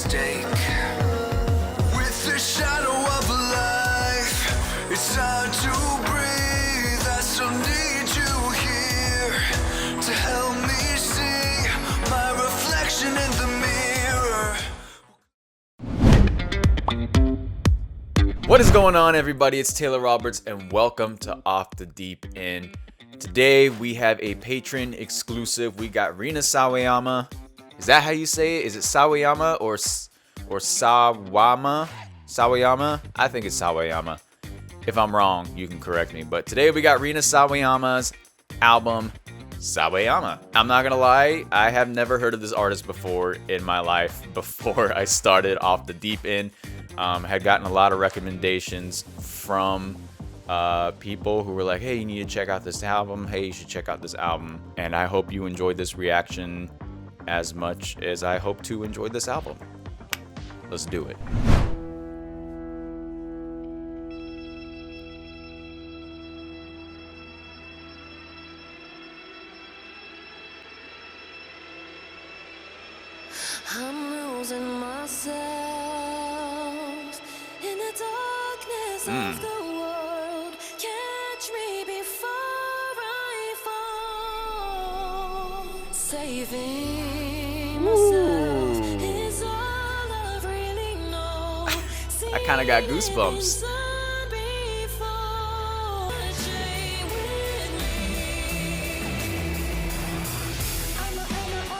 mistake. With the shadow of life, it's hard to breathe. I still need you here to help me see my reflection in the mirror. What is going on, everybody? It's Taylor Roberts, and welcome to Off the Deep End. Today we have a patron exclusive. We got RINA SAWAYAMA. Is that how you say it? Is it Sawayama or Sawama? Sawayama? I think it's Sawayama. If I'm wrong, you can correct me. But today we got RINA SAWAYAMA's album, Sawayama. I'm not gonna lie, I have never heard of this artist before in my life before I started Off the Deep End. Had gotten a lot of recommendations from people who were like, hey, you need to check out this album. Hey, you should check out this album. And I hope you enjoyed this reaction as much as I hope to enjoy this album. Let's do it. I'm losing myself in the darkness of the world. Catch me before I fall. Saving myself is all I really know. I kind of got goosebumps.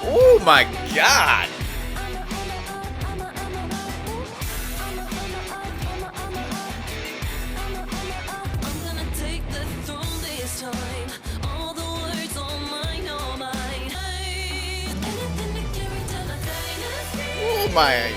Oh my God! Oh my!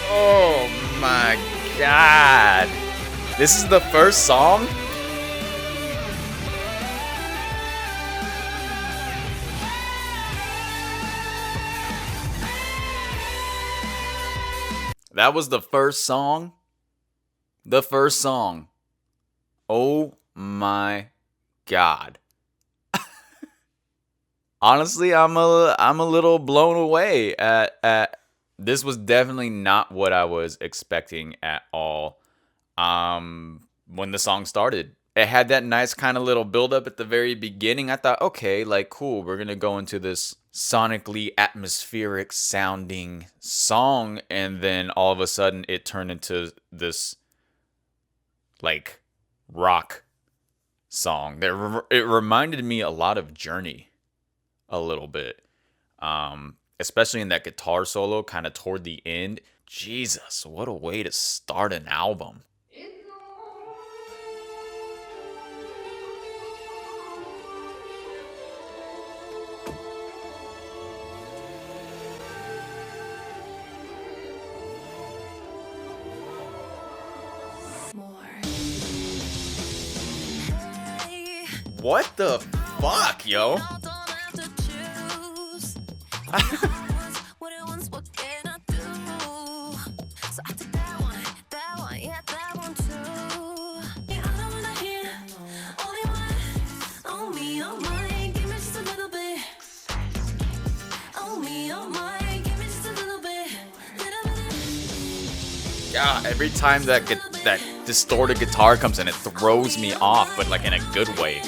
Oh my God! This is the first song? That was the first song? The first song. Oh my God. Honestly, I'm a little blown away at this was definitely not what I was expecting at all. When the song started, it had that nice kind of little build up at the very beginning. I thought, okay, like cool, we're going to go into this sonically atmospheric sounding song, and then all of a sudden it turned into this like rock song. It reminded me a lot of Journey a little bit. Especially in that guitar solo kind of toward the end. Jesus, what a way to start an album. What the fuck, yo? Yeah, every time that distorted guitar comes in, it throws me off, but like in a good way.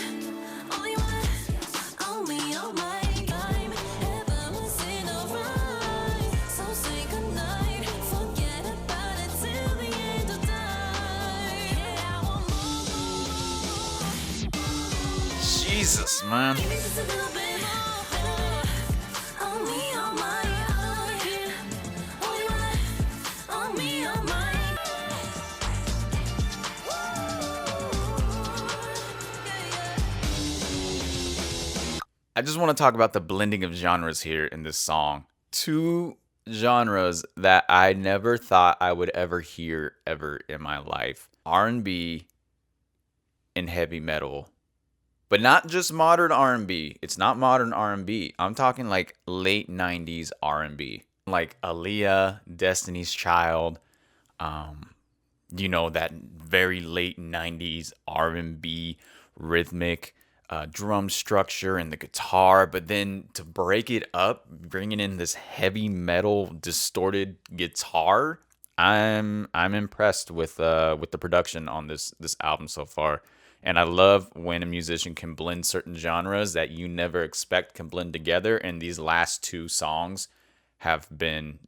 Jesus, man. I just want to talk about the blending of genres here in this song. Two genres that I never thought I would ever hear ever in my life. R&B in heavy metal. But not just modern R&B. It's not modern R&B. I'm talking like late 90s R&B. Like Aaliyah, Destiny's Child, that very late 90s R&B rhythmic drum structure and the guitar, but then to break it up, bringing in this heavy metal distorted guitar, I'm impressed with the production on this album so far. And I love when a musician can blend certain genres that you never expect can blend together. And these last two songs have been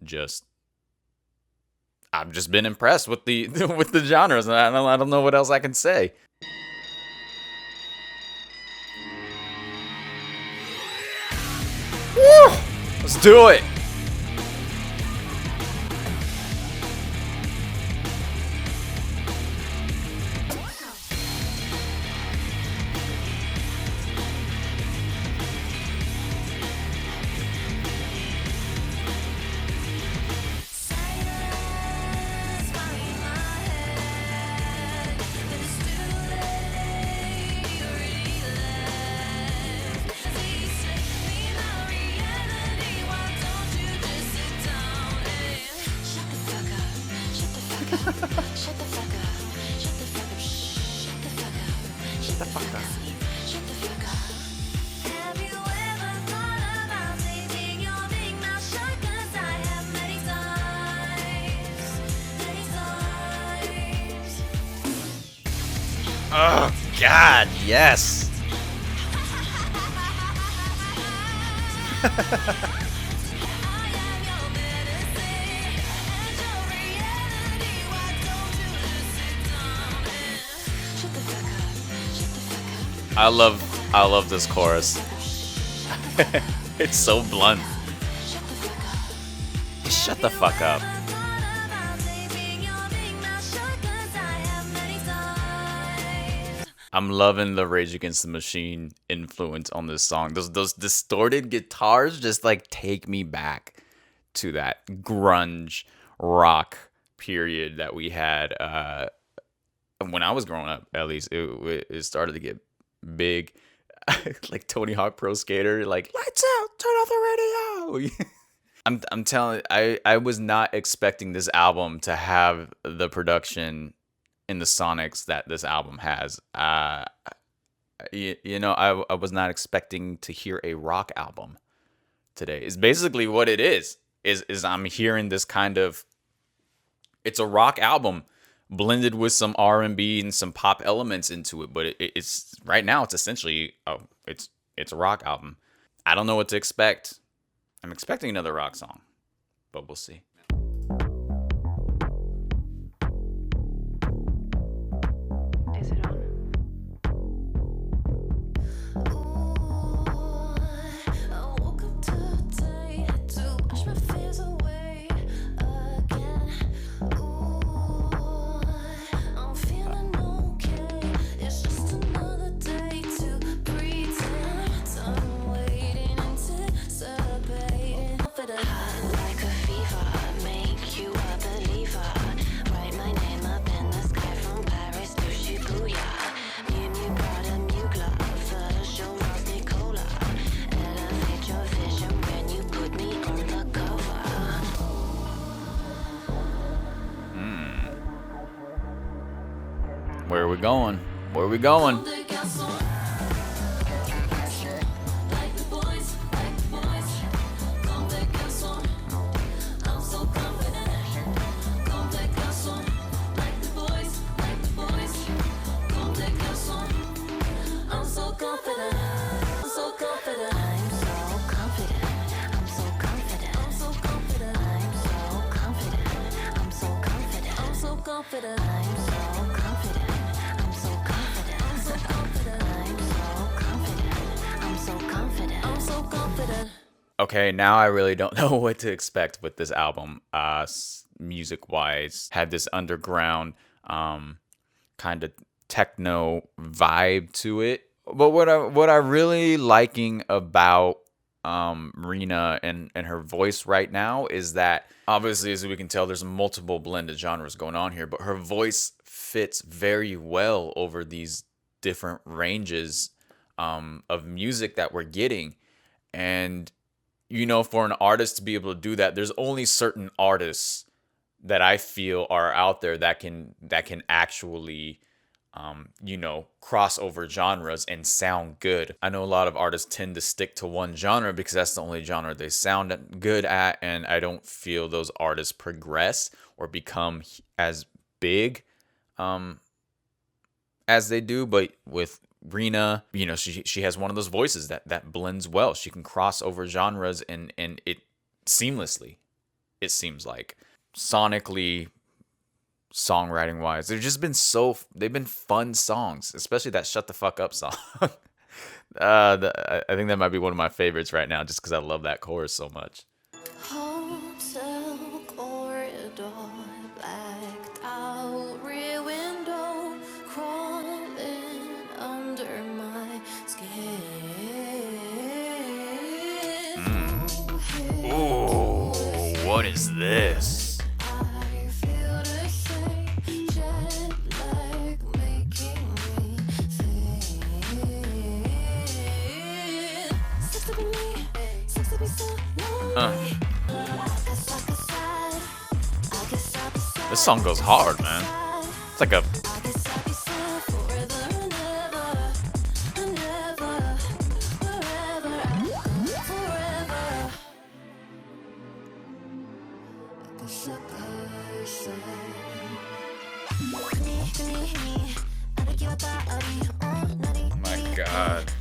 I've just been impressed with the with the genres. And I don't know what else I can say. Woo! Let's do it. Oh, God, yes. I love this chorus. It's so blunt. Shut the fuck up. I'm loving the Rage Against the Machine influence on this song. Those distorted guitars just like take me back to that grunge rock period that we had when I was growing up. At least it started to get big, like Tony Hawk Pro Skater, like lights out, turn off the radio. I'm telling you, I was not expecting this album to have the production in the sonics that this album has. I was not expecting to hear a rock album today. Is basically what it is I'm hearing this kind of, it's a rock album blended with some R&B and some pop elements into it, but it's right now it's essentially it's a rock album. I don't know what to expect. I'm expecting another rock song, but we'll see. Is it on? I woke up today to wash my fears away again. I'm feeling okay. It's just another day to pretend. Time waiting, anticipating. Hot like a fever, make you a believer. Write my name up in the sky from Paris to Shibuya. Miu Prada, Miu Glover, show Ross Nicola. Elevate your vision when you put me on the cover. Where are we going? Where are we going? Like the boys, like the boys. Come take a song. I'm so confident. Come take a song. Like the boys, like the boys. Come take a song. I'm so confident. I'm so confident. I'm so confident. I'm so confident. I'm so confident. I'm so confident. I'm so confident. I'm so confident. I'm so confident. I'm so confident. I'm so confident. I'm so confident. I'm so confident. I'm so confident. Okay, now I really don't know what to expect with this album. Music wise, had this underground kind of techno vibe to it. But what I really liking about Rina and her voice right now is that obviously, as we can tell, there's multiple blended genres going on here, but her voice fits very well over these different ranges of music that we're getting. And for an artist to be able to do that, there's only certain artists that I feel are out there that can actually cross over genres and sound good. I know a lot of artists tend to stick to one genre because that's the only genre they sound good at, and I don't feel those artists progress or become as big as they do. But with Rina, she has one of those voices that blends well. She can cross over genres and it seamlessly, it seems like. Sonically, songwriting wise, they've been fun songs, especially that "Shut the Fuck Up" song. I think that might be one of my favorites right now, just because I love that chorus so much. Hotel corridor, blacked out rear window, crawling under my skin. Ooh, what is this? I feel the same jet lag making me thin. Sucks to be me, sucks to be so lonely. This song goes hard, man. It's like a oh my god.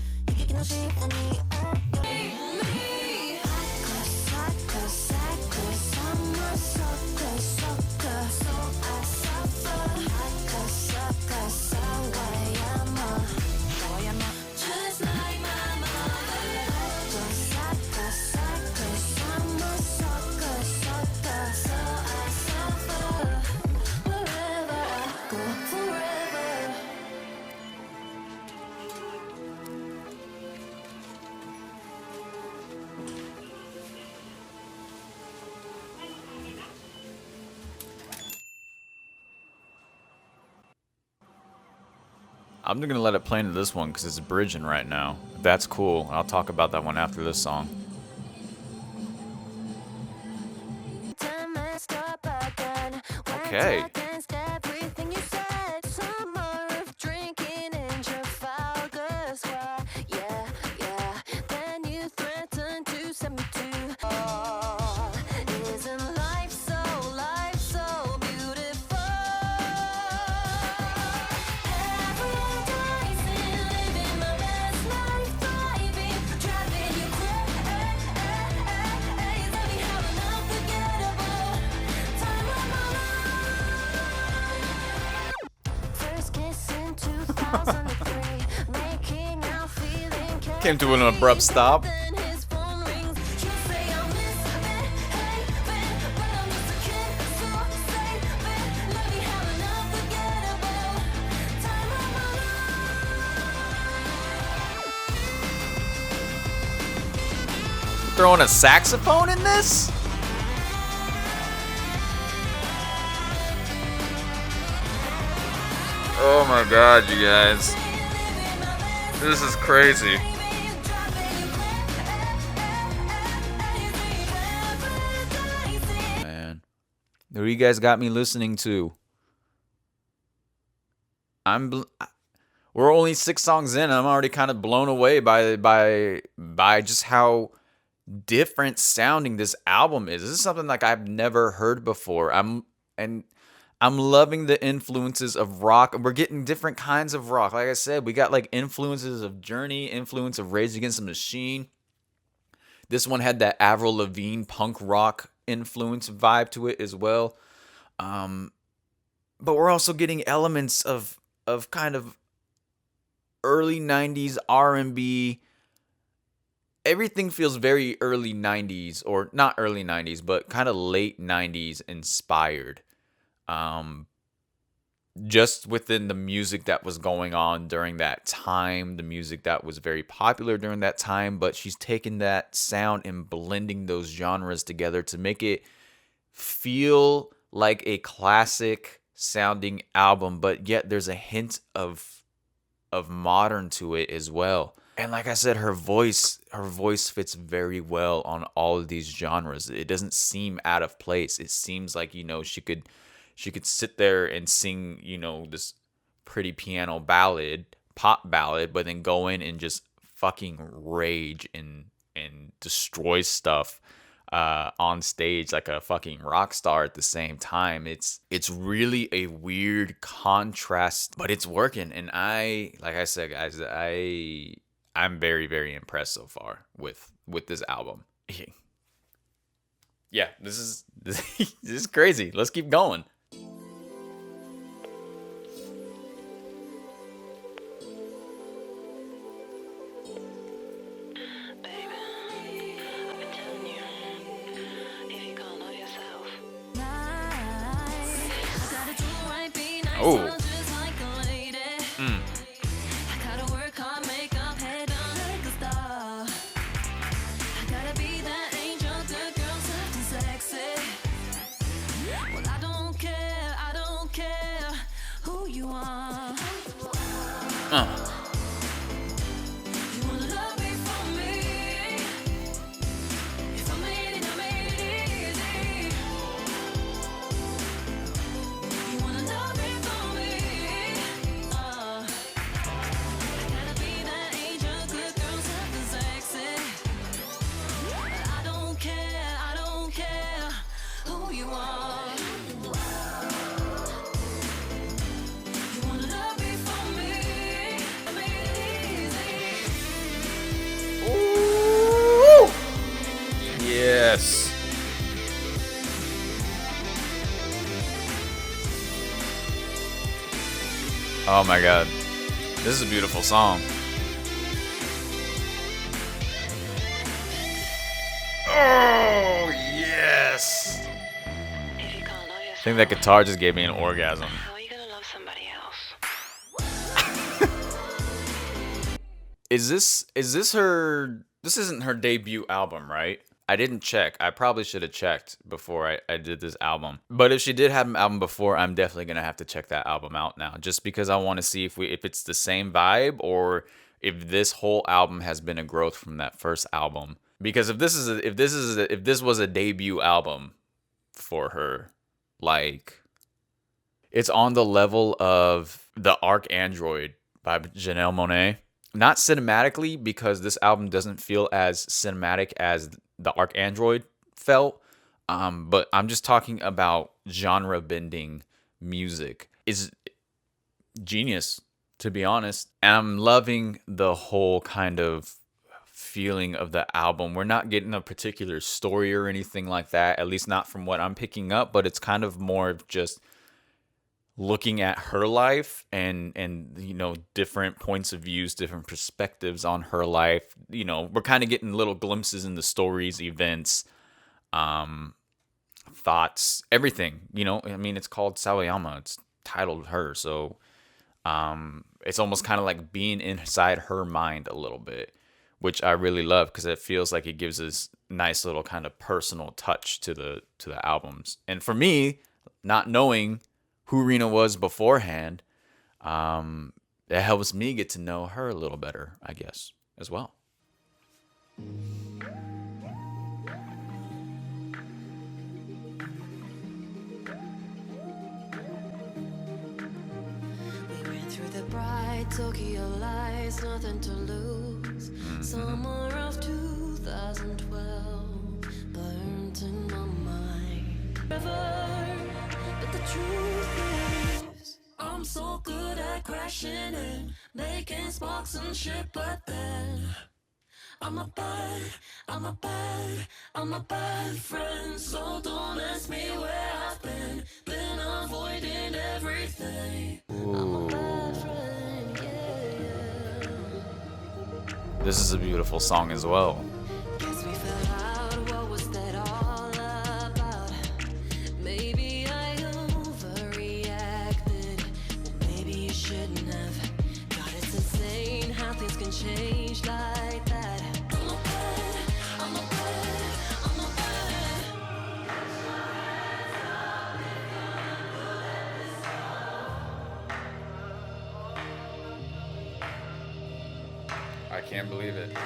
Just like my mother. I'm a sucker, so I suffer. Wherever I go, forever. I'm just gonna let it play into this one because it's bridging right now. That's cool. I'll talk about that one after this song. Okay. Came to an abrupt stop. Throwing a saxophone in this? Oh my god, you guys. This is crazy. Man. Who you guys got me listening to? We're only 6 songs in. I'm already kind of blown away by just how different sounding this album is. This is something like I've never heard before. I'm loving the influences of rock. We're getting different kinds of rock. Like I said, we got like influences of Journey, influence of Rage Against the Machine. This one had that Avril Lavigne punk rock influence vibe to it as well. But we're also getting elements of kind of early 90s R&B. Everything feels very early 90s, or not early 90s, but kind of late 90s inspired. Just within the music that was going on during that time, the music that was very popular during that time, but she's taken that sound and blending those genres together to make it feel like a classic sounding album, but yet there's a hint of of modern to it as well. And like I said, her voice fits very well on all of these genres. It doesn't seem out of place. It seems like, she could sit there and sing, this pretty piano ballad, pop ballad, but then go in and just fucking rage and destroy stuff on stage like a fucking rock star at the same time. It's really a weird contrast, but it's working. And like I said, guys, I'm very, very impressed so far with this album. Yeah, this is crazy. Let's keep going. Oh. Yes. Oh my god. This is a beautiful song. Oh, yes. I think that guitar just gave me an orgasm. How are you gonna love somebody else? Is this her? This isn't her debut album, right? I didn't check. I probably should have checked before I did this album. But if she did have an album before, I'm definitely gonna have to check that album out now, just because I want to see if it's the same vibe or if this whole album has been a growth from that first album. Because if this was a debut album for her, like, it's on the level of the Archandroid by Janelle Monáe. Not cinematically, because this album doesn't feel as cinematic as the Archandroid felt. But I'm just talking about genre bending music. Is genius, to be honest. And I'm loving the whole kind of feeling of the album. We're not getting a particular story or anything like that, at least not from what I'm picking up, but it's kind of more of just looking at her life and different points of views, different perspectives on her life. We're kind of getting little glimpses in the stories, events, thoughts, everything. I mean, it's called Sawayama. It's titled her, so it's almost kind of like being inside her mind a little bit, which I really love, because it feels like it gives this nice little kind of personal touch to the albums. And for me, not knowing who RINA was beforehand, it helps me get to know her a little better, I guess, as well. We ran through the bright Tokyo lights, nothing to lose. Summer of 2012 burnt in my mind. But the truth is, I'm so good at crashing and making sparks and shit, but then I'm a bad friend, so don't ask me where I've been avoiding everything. I'm a bad friend, yeah. This is a beautiful song as well. Guess we fell out, what was that all about? Maybe I overreacted, well, maybe you shouldn't have. God, it's insane how things can change like that. I'm a bad. I can't believe it. Maybe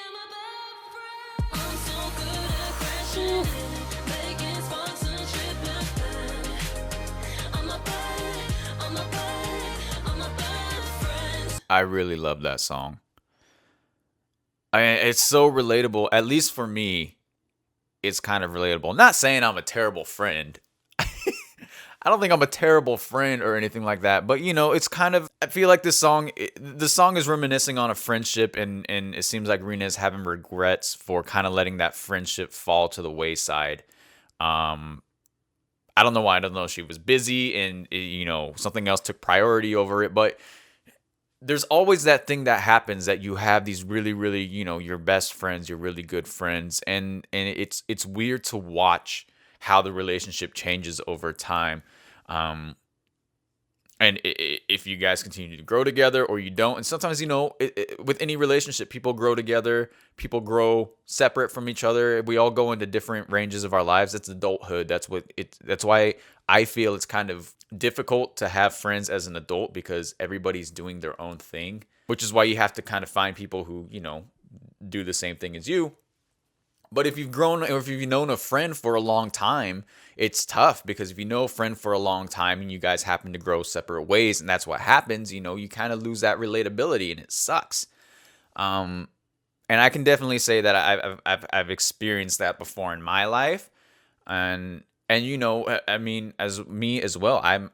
I'm a bad friend. I'm so good at crashing, making sparks and tripping. I'm a bad friend. I really love that song. It's so relatable. At least for me, it's kind of relatable. Not saying I'm a terrible friend. I don't think I'm a terrible friend or anything like that. But you know, it's kind of. I feel like the song is reminiscing on a friendship, and it seems like Rina is having regrets for kind of letting that friendship fall to the wayside. I don't know why. I don't know if she was busy and you know something else took priority over it, but there's always that thing that happens that you have these really, really, you know, your best friends, your really good friends, and it's weird to watch how the relationship changes over time. And if you guys continue to grow together or you don't, and sometimes, you know, with any relationship, people grow together, people grow separate from each other. We all go into different ranges of our lives. That's adulthood. That's why I feel it's kind of difficult to have friends as an adult because everybody's doing their own thing, which is why you have to kind of find people who, you know, do the same thing as you. But if you've grown or if you've known a friend for a long time, it's tough because if you know a friend for a long time and you guys happen to grow separate ways and that's what happens, you know, you kind of lose that relatability and it sucks. And I can definitely say that I've experienced that before in my life. And you know, I mean, as me as well,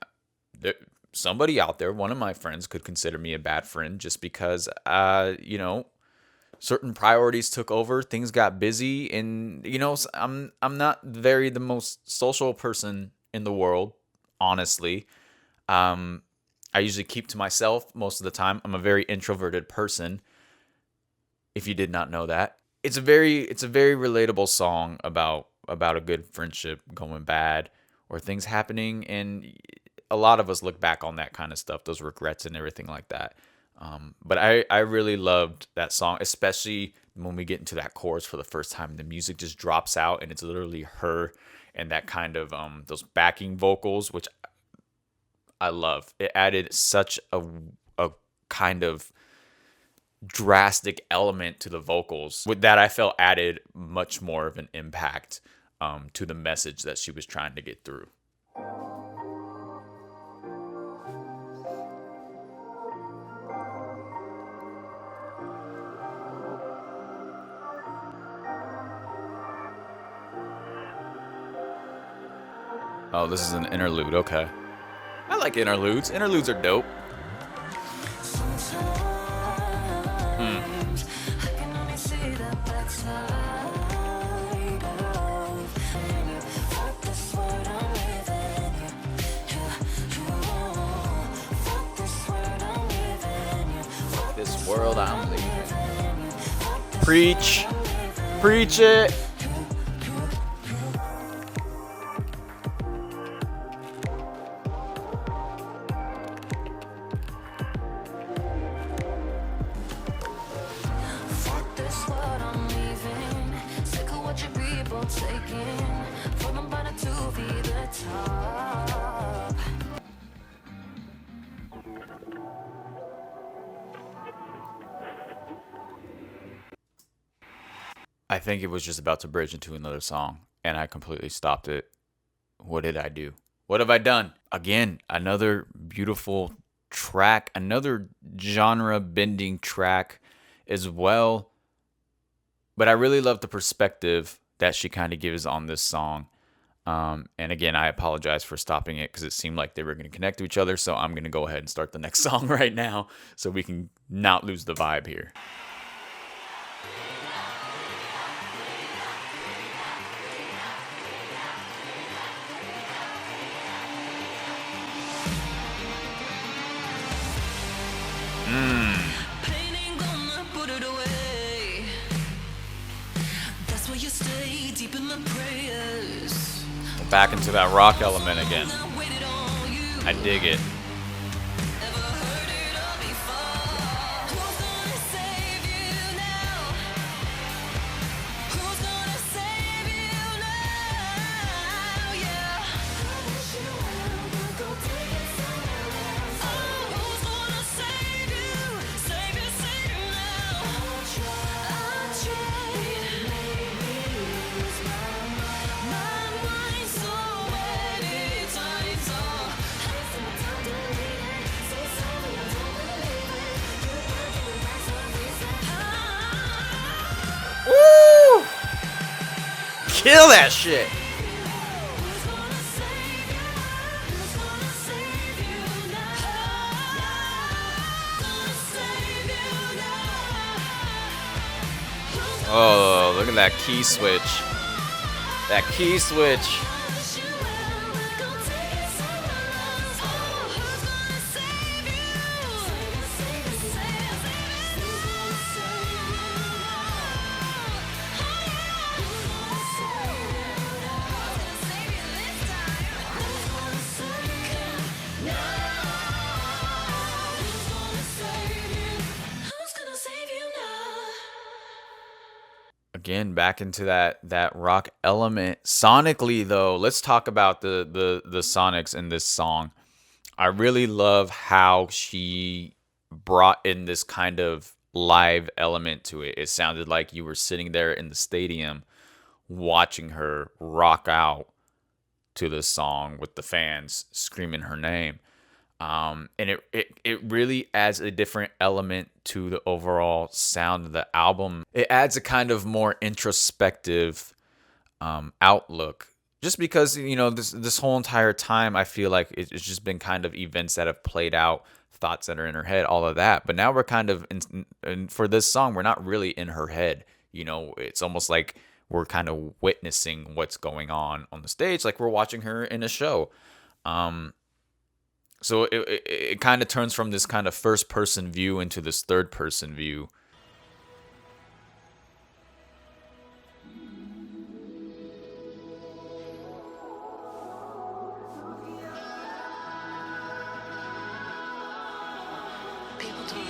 somebody out there, one of my friends could consider me a bad friend just because, you know, certain priorities took over, things got busy, and you know, I'm not the most social person in the world, honestly. I usually keep to myself most of the time. I'm a very introverted person. If you did not know that, it's a very relatable song about a good friendship going bad or things happening, and a lot of us look back on that kind of stuff, those regrets and everything like that. But I really loved that song, especially when we get into that chorus for the first time. The music just drops out and it's literally her and that kind of those backing vocals, which I love. It added such a kind of drastic element to the vocals with that I felt added much more of an impact to the message that she was trying to get through. Oh, this is an interlude. Okay. I like interludes. Interludes are dope. Sometimes I can only see the backside of fuck this world I'm living. Fuck this world I'm living. This world I'm leaving. Preach. Preach it. Fuck this world I'm leaving. Sick of what your people taking. From the bottom to the top. I think it was just about to bridge into another song, and I completely stopped it. What did I do? What have I done? Again, another beautiful track, another genre bending track as well. But I really love the perspective that she kind of gives on this song. And again, I apologize for stopping it because it seemed like they were going to connect to each other. So I'm going to go ahead and start the next song right now so we can not lose the vibe here. Pain ain't gonna put it away. That's why you stay deep in the prayers. Back into that rock element again. I waited on you. I dig it. Ever heard it Kill that shit. Oh, look at that key switch. That key switch. Again, back into that rock element. Sonically, though, let's talk about the sonics in this song. I really love how she brought in this kind of live element to it. It sounded like you were sitting there in the stadium watching her rock out to this song with the fans screaming her name. And it really adds a different element to the overall sound of the album. It adds a kind of more introspective outlook. Just because, you know, this whole entire time, I feel like it's just been kind of events that have played out, thoughts that are in her head, all of that. But now we're kind of, and for this song, we're not really in her head. You know, it's almost like we're kind of witnessing what's going on the stage, like we're watching her in a show. So it kind of turns from this kind of first person view into this third person view. People don't know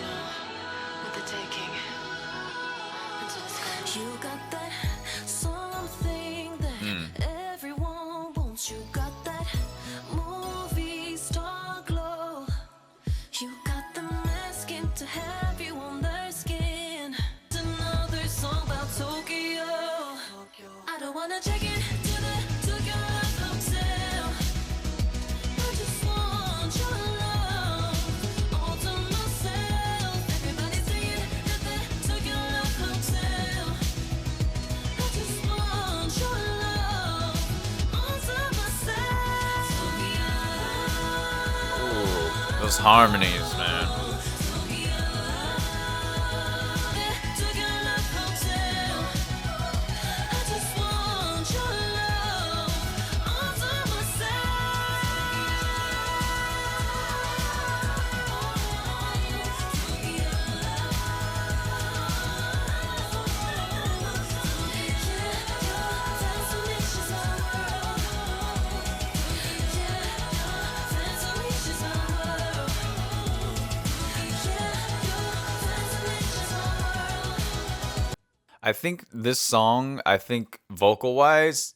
what they're taking until it's gone. You got that something that everyone wants. You got that movie star glow. You got them asking to have you on their skin. It's another song about Tokyo. I don't wanna check it to the Tokyo Love Hotel. I just want your love all to myself. Everybody singing at the Tokyo Love Hotel. I just want your love all to myself. Ooh, those harmonies, man. Tokyo Love Hotel. I just want your love all to I think this song, vocal wise,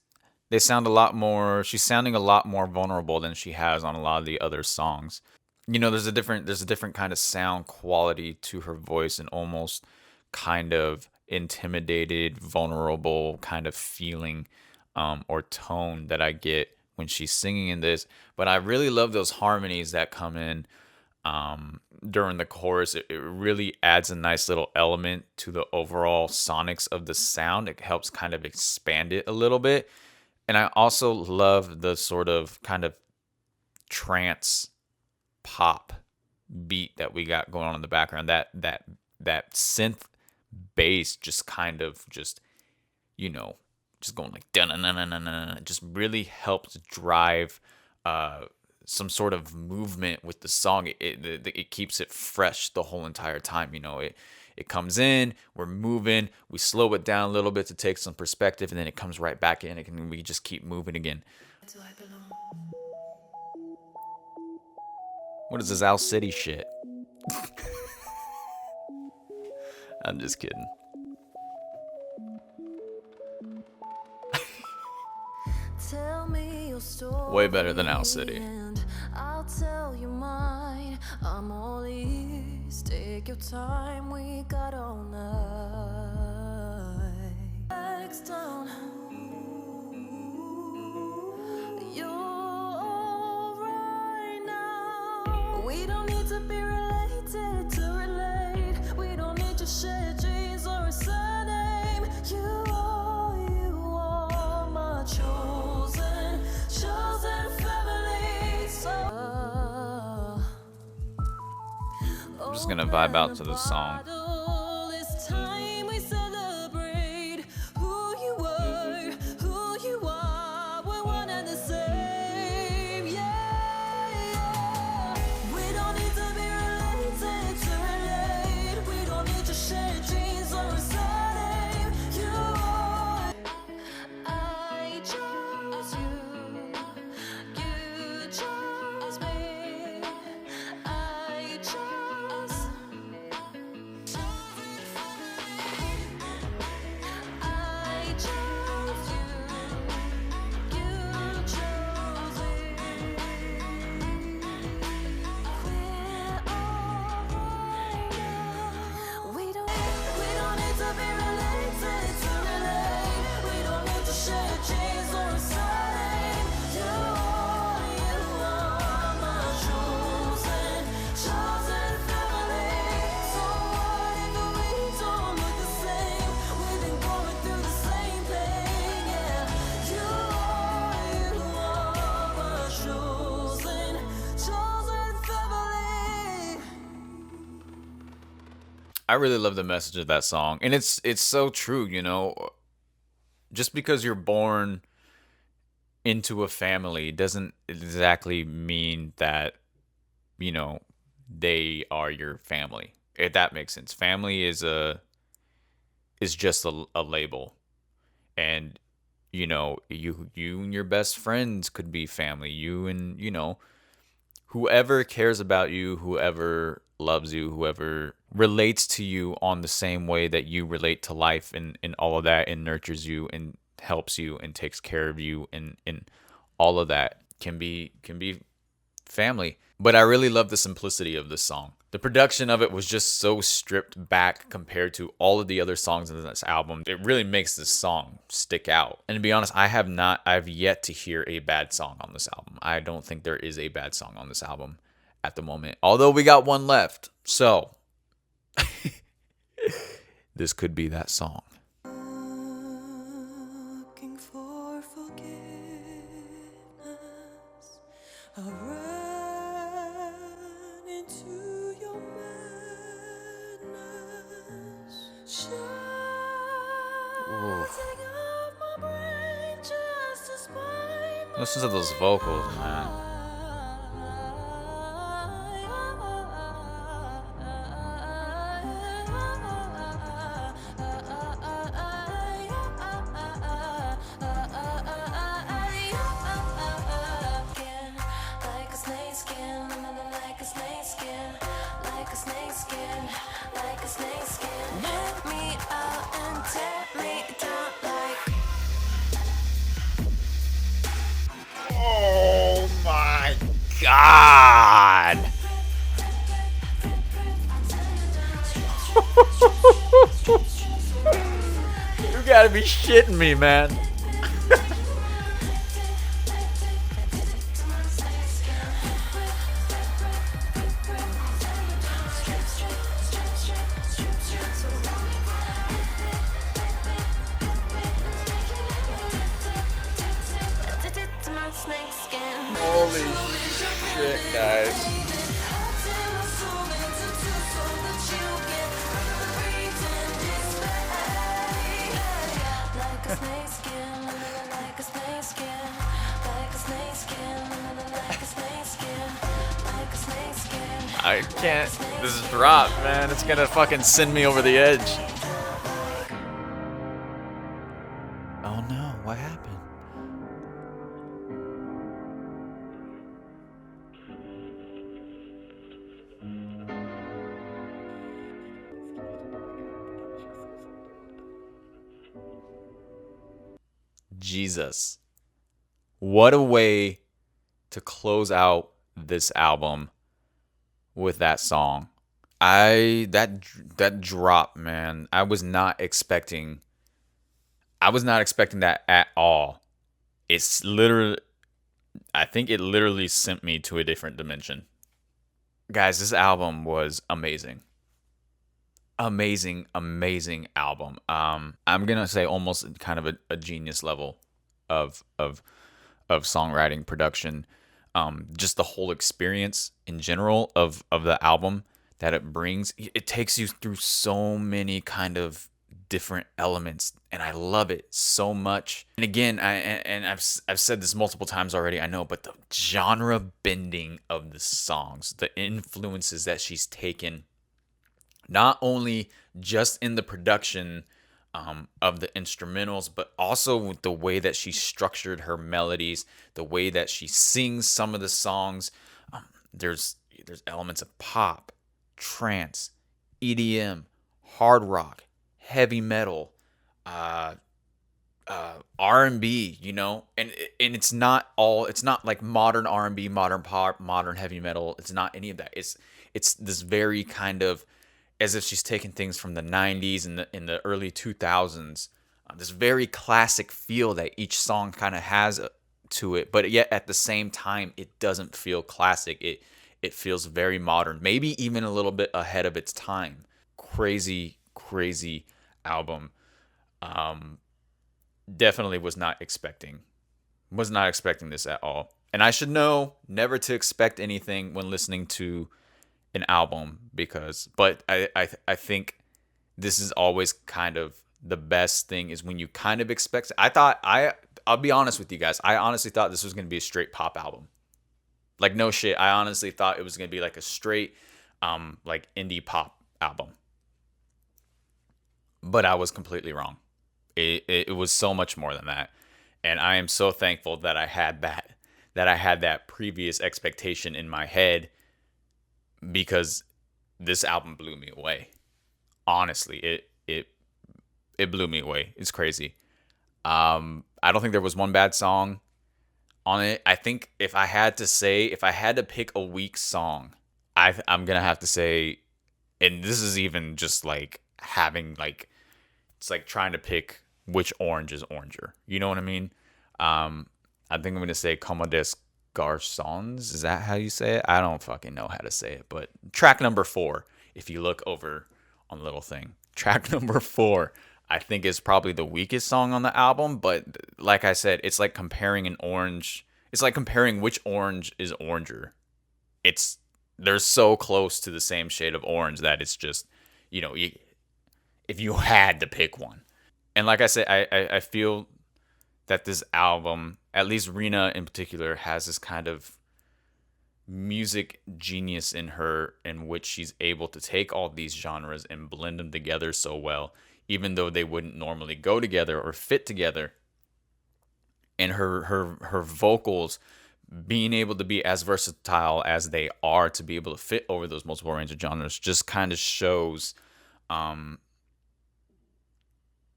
she's sounding a lot more vulnerable than she has on a lot of the other songs. You know, there's a different kind of sound quality to her voice, and almost kind of intimidated, vulnerable kind of feeling or tone that I get when she's singing in this. But I really love those harmonies that come in during the chorus. It really adds a nice little element to the overall sonics of the sound. It helps kind of expand it a little bit. And I also love the sort of kind of trance pop beat that we got going on in the background. That synth bass just kind of just, you know, just going like dun dun dun dun dun, just really helps drive some sort of movement with the song. It keeps it fresh the whole entire time. You know, it comes in, we're moving, we slow it down a little bit to take some perspective, and then it comes right back in, and we just keep moving again. Do I belong? What is this Owl City shit? I'm just kidding. Tell me your story. Way better than Owl City. And I'll tell you mine. I'm all ears. Take your time. We got all night. Legs down. You're alright now. We don't need to be related to relate. We don't need to share genes or a surname. You are my just gonna vibe out to this song. It's time we celebrate who you were, who you are. We're one and the same, yeah. We don't need to be related to relate. We don't need to share genes or a surname. You are. I chose you. You chose me. I chose. I chose you. You chose me. We're alright now. We don't need to be related to relate. We don't need to share genes or a surname. You are my chosen family. So what if we don't look the same? We've been going through the same thing, yeah. You are my chosen family. I really love the message of that song, and it's so true. You know, just because you're born into a family doesn't exactly mean that, you know, they are your family. If that makes sense. Family is just a label, and you know, you and your best friends could be family. You and, you know, whoever cares about you, whoever loves you, whoever relates to you on the same way that you relate to life, and all of that, and nurtures you and helps you and takes care of you, and all of that can be family. But I really love the simplicity of this song. The production of it was just so stripped back compared to all of the other songs in this album. It really makes this song stick out. And to be honest, I've yet to hear a bad song on this album. I don't think there is a bad song on this album at the moment. Although we got one left. So this could be that song. Looking for forgiveness. I ran into your madness. Shutting off my brain just to spite my Listen to those vocals, man. Like a snake skin, like a snake skin, like a snake skin, like a snake skin. Let me out and tear me down like. Oh my god. You gotta be shitting me, man. Holy shit, guys. I can't. This drop, man. It's gonna fucking send me over the edge. Oh no, what happened? Jesus. What a way to close out this album with that song. That drop, man. I was not expecting that at all. It's literally, I think it literally sent me to a different dimension. Guys, this album was amazing. Amazing album. I'm gonna say almost kind of a genius level of songwriting, production, just the whole experience in general of the album. that it brings. It takes you through so many kind of different elements, and I love it so much. And again, I've said this multiple times already, I know, but the genre bending of the songs, the influences that she's taken, not only just in the production of the instrumentals, but also with the way that she structured her melodies, the way that she sings some of the songs. There's elements of pop, trance, EDM, hard rock, heavy metal, R&B, you know, and it's not like modern R&B, modern pop, modern heavy metal. It's not any of that. It's this very kind of as if she's taken things from the 90s and in the early 2000s. This very classic feel that each song kind of has to it, but yet at the same time, it doesn't feel classic. It feels very modern, maybe even a little bit ahead of its time. Crazy, crazy album. Definitely was not expecting this at all. And I should know never to expect anything when listening to an album, but I think this is always kind of the best thing, is when you kind of expect. I'll be honest with you guys, I honestly thought this was going to be a straight pop album. Like, no shit, I honestly thought it was going to be like a straight like indie pop album, but I was completely wrong. It was so much more than that, and I am so thankful that I had that previous expectation in my head, because this album blew me away. Honestly, it blew me away. It's crazy. I don't think there was one bad song on it. I think if I had to pick a weak song, I'm gonna have to say, and this is even just like having like, it's like trying to pick which orange is oranger. You know what I mean? I think I'm gonna say Como des Garçons. Is that how you say it? I don't fucking know how to say it. But track number 4, if you look over on the little thing, track number 4, I think is probably the weakest song on the album. But like I said, it's like comparing an orange. It's like comparing which orange is oranger. They're so close to the same shade of orange that it's just, you know, if you had to pick one. And like I said, I feel that this album, at least RINA in particular, has this kind of music genius in her, in which she's able to take all these genres and blend them together so well, even though they wouldn't normally go together or fit together. And her vocals being able to be as versatile as they are, to be able to fit over those multiple range of genres, just kind of shows.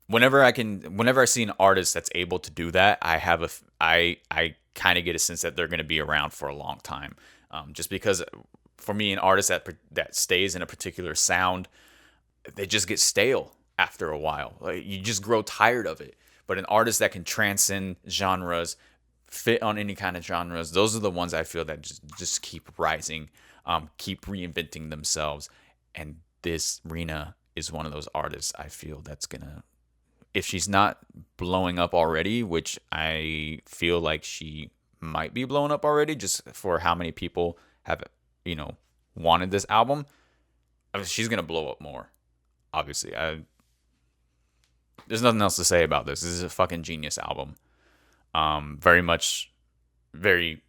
Whenever I see an artist that's able to do that, I kind of get a sense that they're going to be around for a long time. Just because, for me, an artist that stays in a particular sound, they just get stale after a while. Like, you just grow tired of it. But an artist that can transcend genres, fit on any kind of genres, those are the ones I feel that just keep rising, keep reinventing themselves. And this RINA is one of those artists I feel that's gonna, if she's not blowing up already, which I feel like she might be blowing up already, just for how many people have, you know, wanted this album. I mean, she's gonna blow up more. Obviously, there's nothing else to say about this. This is a fucking genius album. Very much, very,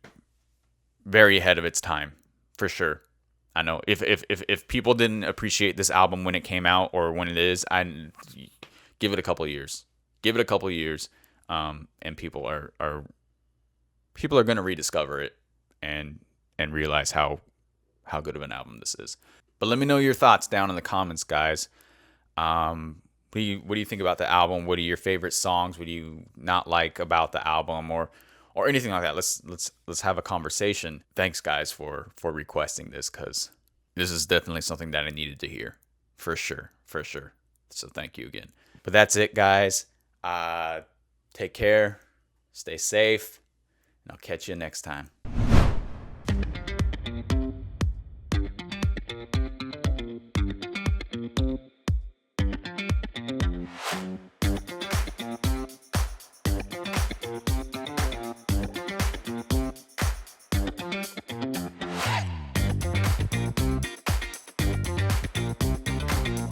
very ahead of its time, for sure. I know if people didn't appreciate this album when it came out, or when it is, I give it a couple of years. Give it a couple of years, and people are going to rediscover it and realize how good of an album this is. But let me know your thoughts down in the comments, guys. What do you think about the album? What are your favorite songs? What do you not like about the album, or anything like that? Let's have a conversation. Thanks, guys, for requesting this, because this is definitely something that I needed to hear, for sure. So thank you again. But that's it, guys. Take care, stay safe, and I'll catch you next time.